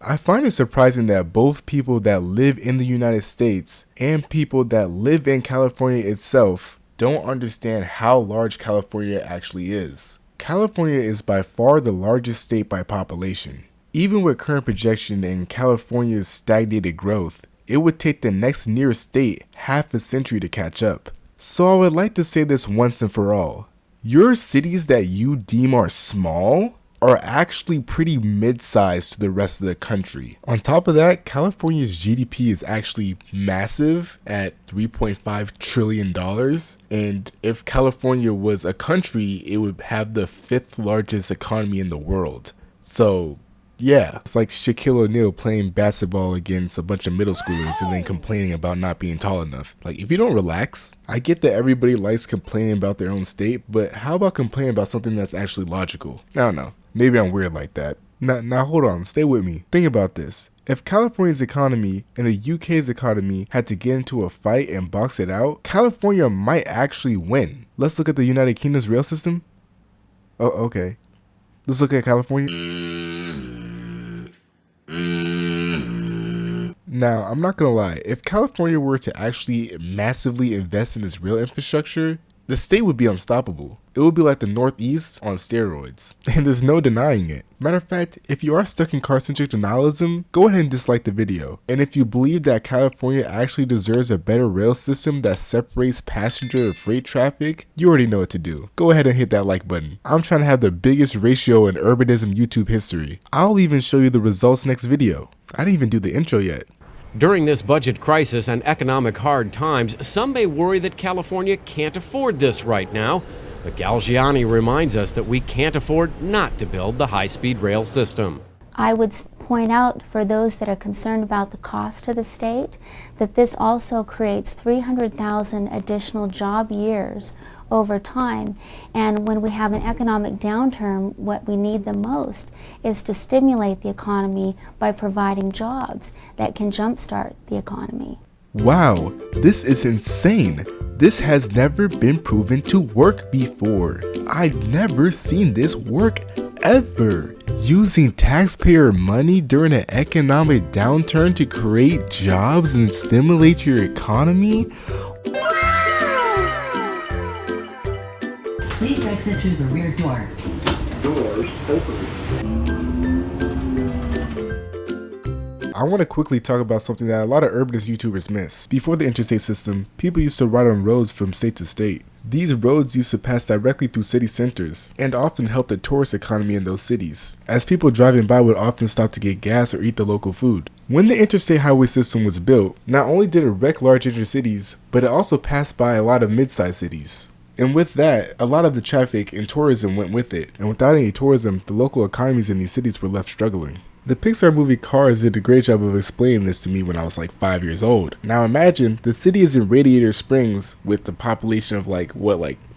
I find it surprising that both people that live in the United States and people that live in California itself don't understand how large California actually is. California is by far the largest state by population. Even with current projection and California's stagnated growth, it would take the next nearest state half a century to catch up. So I would like to say this once and for all. Your cities that you deem are small are actually pretty mid-sized to the rest of the country. On top of that, California's GDP is actually massive at $3.5 trillion. And if California was a country, it would have the 5th largest economy in the world. So yeah, it's like Shaquille O'Neal playing basketball against a bunch of middle schoolers and then complaining about not being tall enough. Like, if you don't relax, I get that everybody likes complaining about their own state, but how about complaining about something that's actually logical? I don't know. Maybe I'm weird like that. Now hold on, stay with me. Think about this. If California's economy and the UK's economy had to get into a fight and box it out, California might actually win. Let's look at the United Kingdom's rail system. Oh, okay. Let's look at California. Now, I'm not gonna lie, if California were to actually massively invest in its rail infrastructure, the state would be unstoppable. It would be like the Northeast on steroids, and there's no denying it. Matter of fact, if you are stuck in car-centric denialism, go ahead and dislike the video. And if you believe that California actually deserves a better rail system that separates passenger and freight traffic, you already know what to do. Go ahead and hit that like button. I'm trying to have the biggest ratio in urbanism YouTube history. I'll even show you the results next video. I didn't even do the intro yet. During this budget crisis and economic hard times, some may worry that California can't afford this right now. But Galgiani reminds us that we can't afford not to build the high-speed rail system. I would point out, for those that are concerned about the cost to the state, that this also creates 300,000 additional job years over time. And when we have an economic downturn, what we need the most is to stimulate the economy by providing jobs that can jumpstart the economy. Wow, this is insane. This has never been proven to work before. I've never seen this work ever. Using taxpayer money during an economic downturn to create jobs and stimulate your economy? Please exit through the rear door. Doors open. I want to quickly talk about something that a lot of urbanist YouTubers miss. Before the interstate system, people used to ride on roads from state to state. These roads used to pass directly through city centers and often help the tourist economy in those cities, as people driving by would often stop to get gas or eat the local food. When the interstate highway system was built, not only did it wreck large intercities, but it also passed by a lot of mid-sized cities. And with that, a lot of the traffic and tourism went with it, and without any tourism, the local economies in these cities were left struggling. The Pixar movie Cars did a great job of explaining this to me when I was like 5 years old. Now imagine, the city is in Radiator Springs with the population of like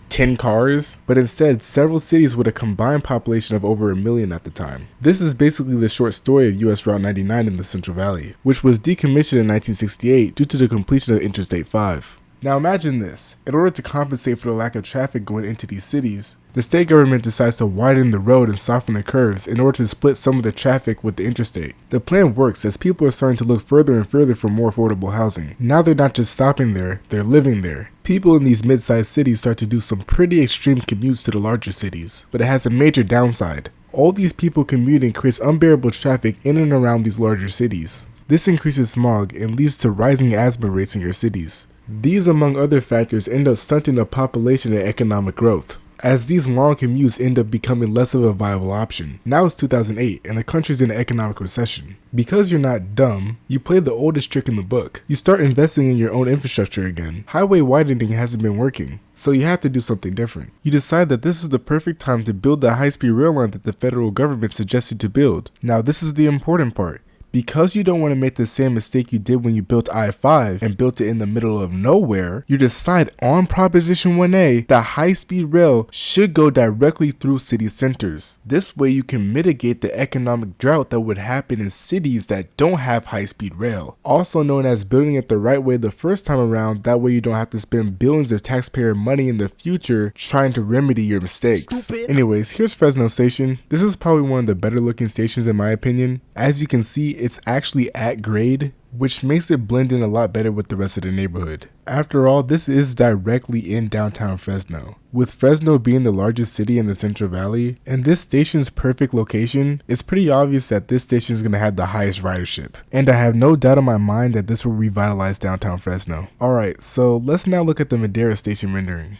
10 cars? But instead, several cities with a combined population of over 1 million at the time. This is basically the short story of US Route 99 in the Central Valley, which was decommissioned in 1968 due to the completion of Interstate 5. Now imagine this. In order to compensate for the lack of traffic going into these cities, the state government decides to widen the road and soften the curves in order to split some of the traffic with the interstate. The plan works as people are starting to look further and further for more affordable housing. Now they're not just stopping there, they're living there. People in these mid-sized cities start to do some pretty extreme commutes to the larger cities, but it has a major downside. All these people commuting creates unbearable traffic in and around these larger cities. This increases smog and leads to rising asthma rates in your cities. These, among other factors, end up stunting the population and economic growth, as these long commutes end up becoming less of a viable option. Now it's 2008 and the country's in an economic recession. Because you're not dumb, you play the oldest trick in the book. You start investing in your own infrastructure again. Highway widening hasn't been working, so you have to do something different. You decide that this is the perfect time to build the high-speed rail line that the federal government suggested to build. Now this is the important part. Because you don't want to make the same mistake you did when you built I-5 and built it in the middle of nowhere, you decide on Proposition 1A that high-speed rail should go directly through city centers. This way you can mitigate the economic drought that would happen in cities that don't have high-speed rail. Also known as building it the right way the first time around, that way you don't have to spend billions of taxpayer money in the future trying to remedy your mistakes. Stupid. Anyways, here's Fresno Station. This is probably one of the better looking stations in my opinion. As you can see, it's actually at grade, which makes it blend in a lot better with the rest of the neighborhood. After all, this is directly in downtown Fresno. With Fresno being the largest city in the Central Valley, and this station's perfect location, it's pretty obvious that this station is going to have the highest ridership. And I have no doubt in my mind that this will revitalize downtown Fresno. Alright, so let's now look at the Madera station rendering.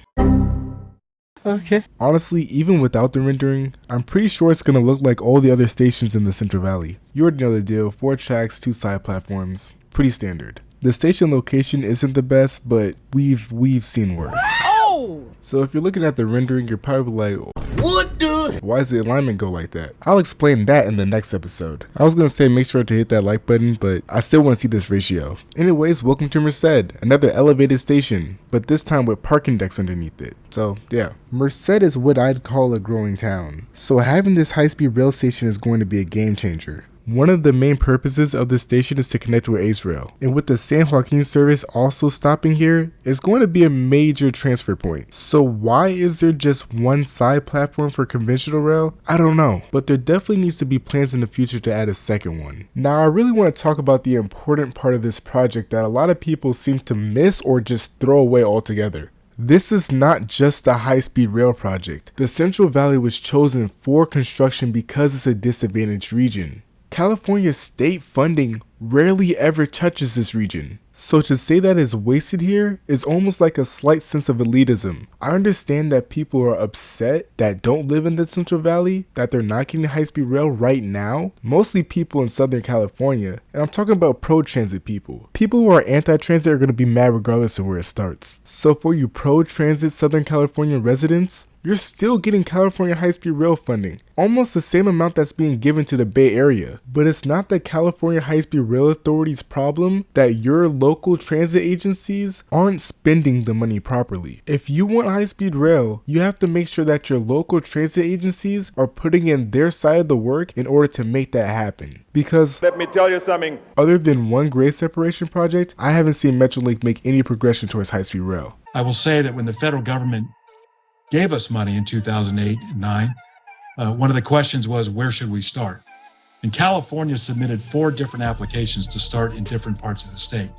Okay. Honestly, even without the rendering, I'm pretty sure it's gonna look like all the other stations in the Central Valley. You already know the deal, 4 tracks, 2 side platforms, pretty standard. The station location isn't the best, but we've seen worse. Oh! So if you're looking at the rendering, you're probably like, what dude? Why does the alignment go like that? I'll explain that in the next episode. I was gonna say make sure to hit that like button, but I still want to see this ratio. Anyways, welcome to Merced, another elevated station, but this time with parking decks underneath it. So yeah, Merced is what I'd call a growing town. So having this high-speed rail station is going to be a game changer. One of the main purposes of this station is to connect with ACE-Rail, and with the San Joaquin service also stopping here, it's going to be a major transfer point. So why is there just one side platform for conventional rail? I don't know, but there definitely needs to be plans in the future to add a second one. Now I really want to talk about the important part of this project that a lot of people seem to miss or just throw away altogether. This is not just a high-speed rail project. The Central Valley was chosen for construction because it's a disadvantaged region. California state funding rarely ever touches this region. So to say that is wasted here is almost like a slight sense of elitism. I understand that people are upset that don't live in the Central Valley, that they're not getting high-speed rail right now. Mostly people in Southern California, and I'm talking about pro-transit people. People who are anti-transit are going to be mad regardless of where it starts. So for you pro-transit Southern California residents, you're still getting California high-speed rail funding, almost the same amount that's being given to the Bay Area. But it's not the California High-Speed Rail Authority's problem that your local transit agencies aren't spending the money properly. If you want high-speed rail, you have to make sure that your local transit agencies are putting in their side of the work in order to make that happen. Because let me tell you something. Other than one grade separation project, I haven't seen Metrolink make any progression towards high-speed rail. I will say that when the federal government gave us money in 2008 and 9, one of the questions was, where should we start? And California submitted 4 different applications to start in different parts of the state.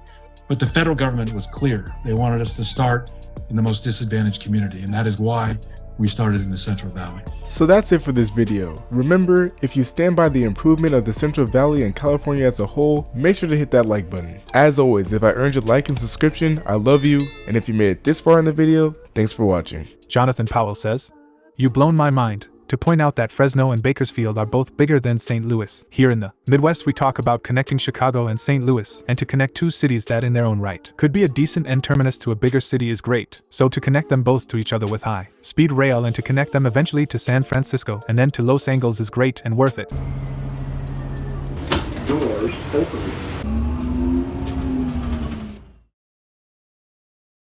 But the federal government was clear. They wanted us to start in the most disadvantaged community, and that is why we started in the Central Valley. So that's it for this video. Remember, if you stand by the improvement of the Central Valley and California as a whole, make sure to hit that like button. As always, if I earned your like and subscription, I love you, and if you made it this far in the video, thanks for watching. Jonathan Powell says, "You've blown my mind," to point out that Fresno and Bakersfield are both bigger than St. Louis. Here in the Midwest we talk about connecting Chicago and St. Louis, and to connect 2 cities that in their own right could be a decent end terminus to a bigger city is great. So to connect them both to each other with high-speed rail and to connect them eventually to San Francisco and then to Los Angeles is great and worth it. Doors open.